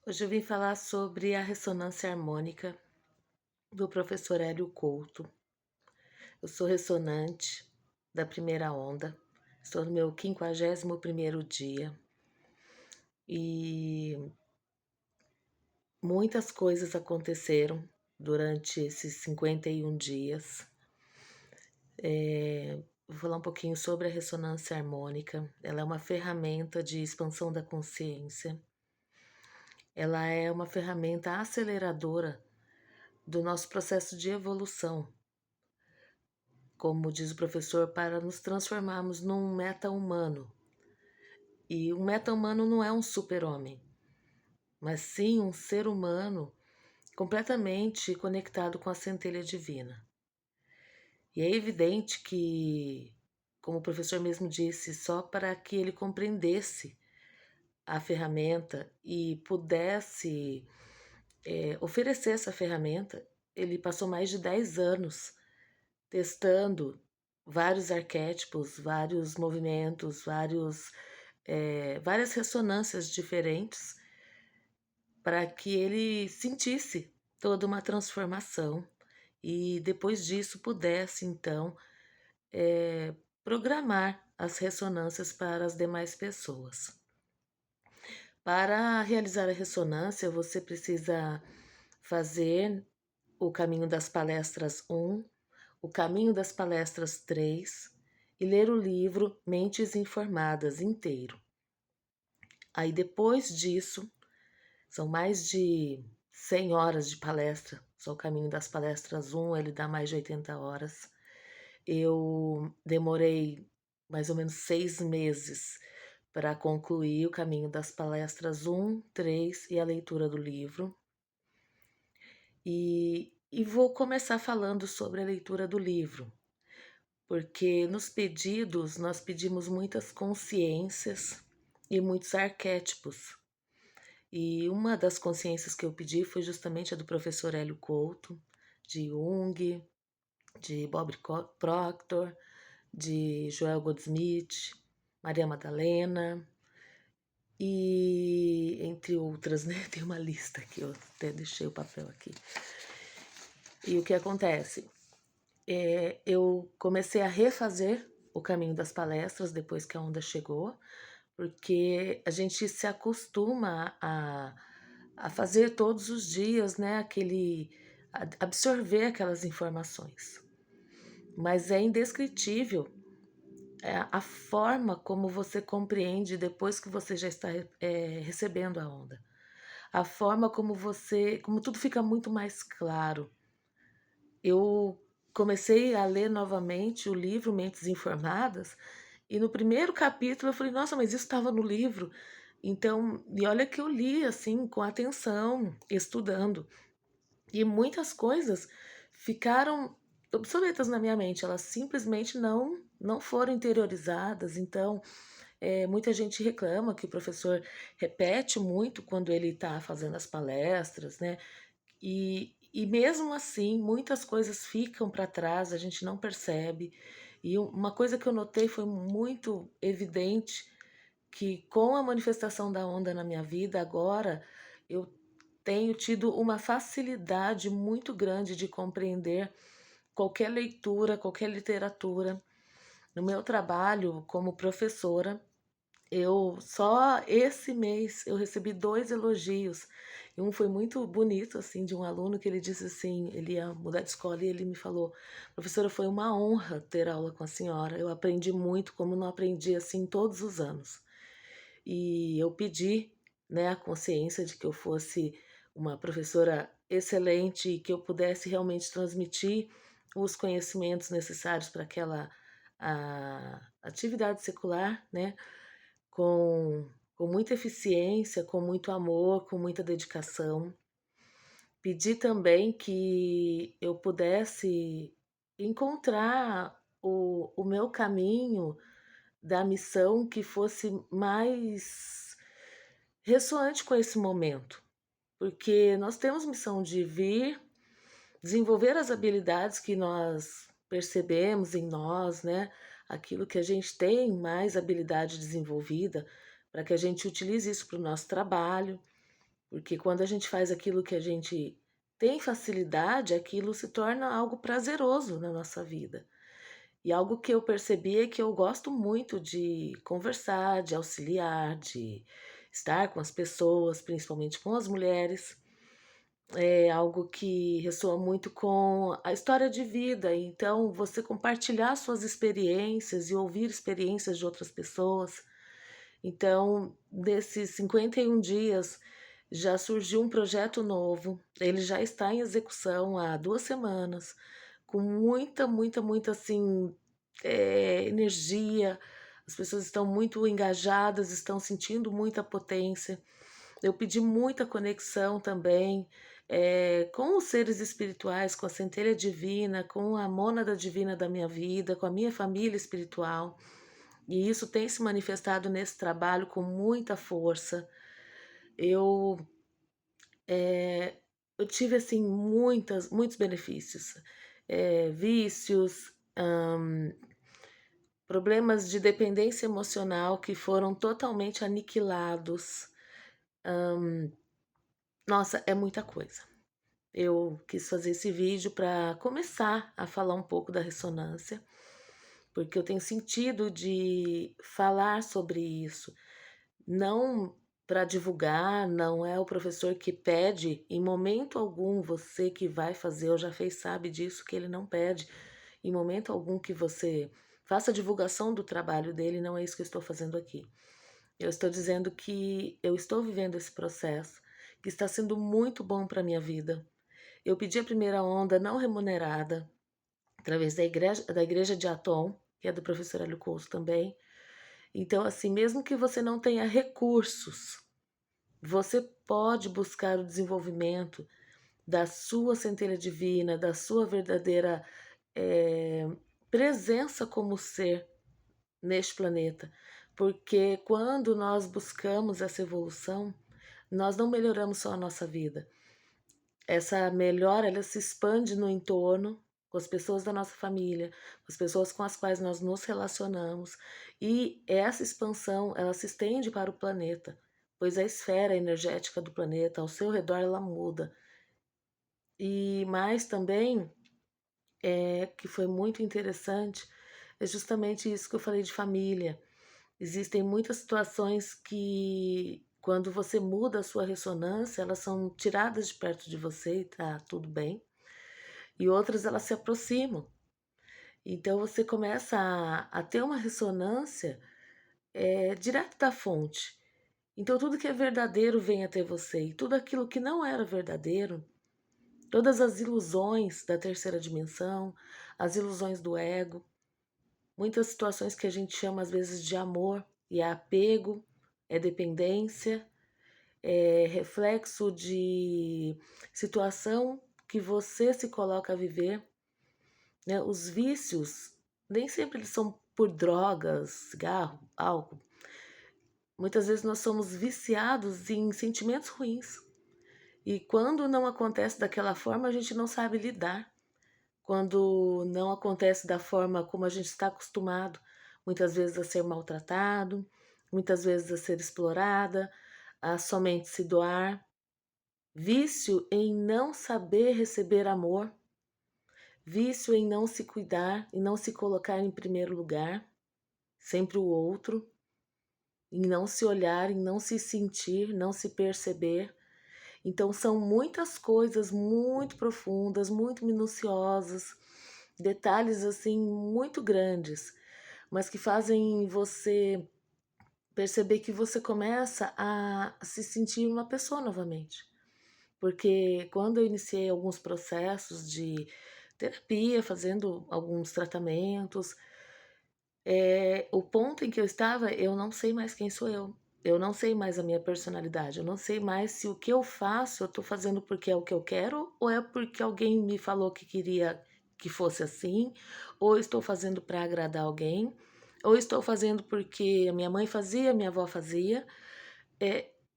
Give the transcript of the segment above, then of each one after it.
Hoje eu vim falar sobre a ressonância harmônica do professor Hélio Couto. Eu sou ressonante da primeira onda, estou no meu 51º dia e muitas coisas aconteceram durante esses 51 dias. Vou falar um pouquinho sobre a ressonância harmônica. Ela é uma ferramenta de expansão da consciência. Ela é uma ferramenta aceleradora do nosso processo de evolução, como diz o professor, para nos transformarmos num meta-humano. E um meta-humano não é um super-homem, mas sim um ser humano completamente conectado com a centelha divina. E é evidente que, como o professor mesmo disse, só para que ele compreendesse a ferramenta e pudesse oferecer essa ferramenta, ele passou mais de 10 anos testando vários arquétipos, vários movimentos, várias ressonâncias diferentes para que ele sentisse toda uma transformação e depois disso pudesse então programar as ressonâncias para as demais pessoas. Para realizar a ressonância, você precisa fazer o caminho das palestras 1, o caminho das palestras 3 e ler o livro Mentes Informadas inteiro. Aí depois disso, são mais de 100 horas de palestra, só o caminho das palestras 1, ele dá mais de 80 horas. Eu demorei mais ou menos 6 meses para concluir o caminho das palestras 1, 3 e a leitura do livro. E vou começar falando sobre a leitura do livro, porque nos pedidos nós pedimos muitas consciências e muitos arquétipos. E uma das consciências que eu pedi foi justamente a do professor Hélio Couto, de Jung, de Bob Proctor, de Joel Goldsmith, Maria Madalena e entre outras, né? Tem uma lista aqui, eu até deixei o papel aqui. E o que acontece? Eu comecei a refazer o caminho das palestras depois que a onda chegou, porque a gente se acostuma a fazer todos os dias, né, absorver aquelas informações. Mas é indescritível a forma como você compreende depois que você já está recebendo a onda. A forma como tudo fica muito mais claro. Eu comecei a ler novamente o livro Mentes Informadas e no primeiro capítulo eu falei, nossa, mas isso estava no livro. Então, e olha que eu li assim com atenção, estudando. E muitas coisas ficaram obsoletas na minha mente, elas simplesmente não foram interiorizadas. Então, muita gente reclama que o professor repete muito quando ele está fazendo as palestras, né? E mesmo assim, muitas coisas ficam para trás, a gente não percebe. E uma coisa que eu notei foi muito evidente que com a manifestação da onda na minha vida, agora eu tenho tido uma facilidade muito grande de compreender qualquer leitura, qualquer literatura. No meu trabalho como professora, eu só esse mês eu recebi 2 elogios. E um foi muito bonito, assim, de um aluno que ele disse assim, ele ia mudar de escola e ele me falou, professora, foi uma honra ter aula com a senhora. Eu aprendi muito, como não aprendi assim todos os anos. E eu pedi, né, a consciência de que eu fosse uma professora excelente e que eu pudesse realmente transmitir os conhecimentos necessários para aquela atividade secular, né? Com muita eficiência, com muito amor, com muita dedicação. Pedi também que eu pudesse encontrar o meu caminho da missão que fosse mais ressoante com esse momento, porque nós temos missão de vir desenvolver as habilidades que nós percebemos em nós, né? Aquilo que a gente tem mais habilidade desenvolvida, para que a gente utilize isso para o nosso trabalho, Porque quando a gente faz aquilo que a gente tem facilidade, aquilo se torna algo prazeroso na nossa vida. E algo que eu percebi é que eu gosto muito de conversar, de auxiliar, de estar com as pessoas, principalmente com as mulheres. É algo que ressoa muito com a história de vida. Então, você compartilhar suas experiências e ouvir experiências de outras pessoas. Então, desses 51 dias, já surgiu um projeto novo. Ele já está em execução há 2 semanas, com muita, assim, energia. As pessoas estão muito engajadas, estão sentindo muita potência. Eu pedi muita conexão também com os seres espirituais, com a centelha divina, com a mônada divina da minha vida, com a minha família espiritual. E isso tem se manifestado nesse trabalho com muita força. Eu, eh, eu tive assim muitos benefícios, vícios, problemas de dependência emocional que foram totalmente aniquilados. Nossa, é muita coisa. Eu quis fazer esse vídeo para começar a falar um pouco da ressonância, porque eu tenho sentido de falar sobre isso. Não para divulgar, não é o professor que pede, em momento algum, você que vai fazer ou já fez sabe disso, que ele não pede, em momento algum que você faça a divulgação do trabalho dele, não é isso que eu estou fazendo aqui. Eu estou dizendo que eu estou vivendo esse processo, que está sendo muito bom para a minha vida. Eu pedi a primeira onda não remunerada, através da igreja de Atom, que é do professor Hélio Couto também. Então, assim, mesmo que você não tenha recursos, você pode buscar o desenvolvimento da sua centelha divina, da sua verdadeira eh, presença como ser neste planeta. Porque quando nós buscamos essa evolução, nós não melhoramos só a nossa vida. Essa melhora, ela se expande no entorno, com as pessoas da nossa família, com as pessoas com as quais nós nos relacionamos, e essa expansão, ela se estende para o planeta, pois a esfera energética do planeta ao seu redor ela muda. E mais também, que foi muito interessante, é justamente isso que eu falei de família. Existem muitas situações que, quando você muda a sua ressonância, elas são tiradas de perto de você e tá tudo bem. E outras elas se aproximam. Então você começa a ter uma ressonância direto da fonte. Então tudo que é verdadeiro vem até você. E tudo aquilo que não era verdadeiro, todas as ilusões da terceira dimensão, as ilusões do ego, muitas situações que a gente chama às vezes de amor e é apego, é dependência, é reflexo de situação que você se coloca a viver, né? Os vícios nem sempre eles são por drogas, cigarro, álcool. Muitas vezes nós somos viciados em sentimentos ruins. E quando não acontece daquela forma, a gente não sabe lidar. Quando não acontece da forma como a gente está acostumado, muitas vezes a ser maltratado, muitas vezes a ser explorada, a somente se doar. Vício em não saber receber amor, vício em não se cuidar, em não se colocar em primeiro lugar, sempre o outro, em não se olhar, em não se sentir, não se perceber. Então são muitas coisas muito profundas, muito minuciosas, detalhes assim muito grandes, mas que fazem você perceber que você começa a se sentir uma pessoa novamente. Porque quando eu iniciei alguns processos de terapia, fazendo alguns tratamentos, o ponto em que eu estava, eu não sei mais quem sou eu. Eu não sei mais a minha personalidade. Eu não sei mais se o que eu faço eu estou fazendo porque é o que eu quero ou é porque alguém me falou que queria que fosse assim, ou estou fazendo para agradar alguém, ou estou fazendo porque a minha mãe fazia, minha avó fazia.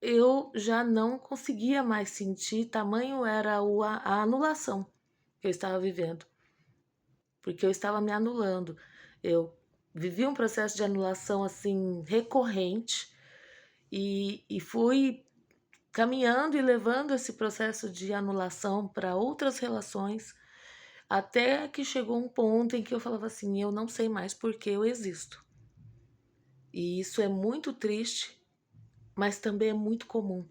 Eu já não conseguia mais sentir, tamanho era a anulação que eu estava vivendo, porque eu estava me anulando. Eu vivi um processo de anulação assim recorrente e fui caminhando e levando esse processo de anulação para outras relações, até que chegou um ponto em que eu falava assim: eu não sei mais por que eu existo. E isso é muito triste, mas também é muito comum,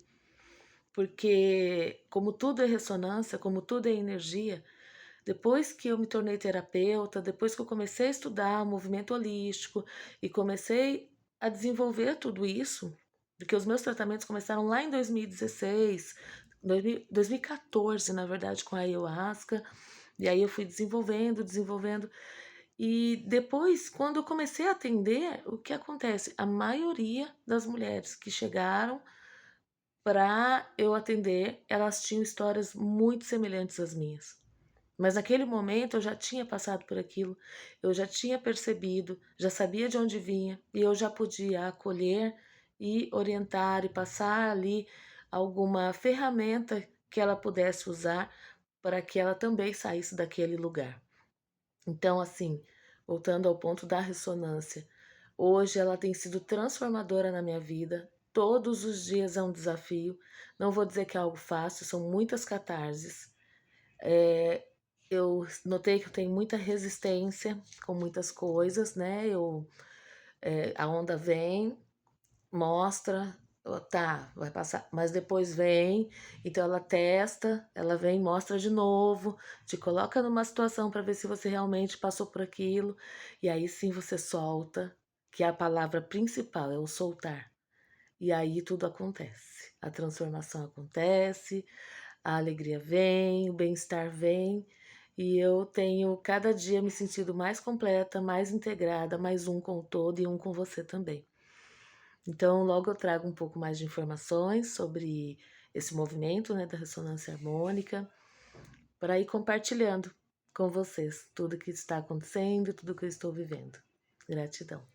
porque, como tudo é ressonância, como tudo é energia, depois que eu me tornei terapeuta, depois que eu comecei a estudar movimento holístico e comecei a desenvolver tudo isso, porque os meus tratamentos começaram lá em 2016, 2014, na verdade, com a ayahuasca, e aí eu fui desenvolvendo. E depois, quando eu comecei a atender, o que acontece? A maioria das mulheres que chegaram para eu atender, elas tinham histórias muito semelhantes às minhas. Mas naquele momento eu já tinha passado por aquilo, eu já tinha percebido, já sabia de onde vinha e eu já podia acolher e orientar e passar ali alguma ferramenta que ela pudesse usar para que ela também saísse daquele lugar. Então, assim, voltando ao ponto da ressonância, hoje ela tem sido transformadora na minha vida. Todos os dias é um desafio. Não vou dizer que é algo fácil, são muitas catarses. É, eu notei que eu tenho muita resistência com muitas coisas, né? A onda vem, mostra, ó, tá, vai passar, mas depois vem, então ela testa, ela vem, mostra de novo, te coloca numa situação para ver se você realmente passou por aquilo, e aí sim você solta, que é a palavra principal, é o soltar. E aí tudo acontece. A transformação acontece, a alegria vem, o bem-estar vem, e eu tenho cada dia me sentido mais completa, mais integrada, mais um com o todo e um com você também. Então, logo eu trago um pouco mais de informações sobre esse movimento, né, da ressonância harmônica, para ir compartilhando com vocês tudo que está acontecendo, tudo que eu estou vivendo. Gratidão.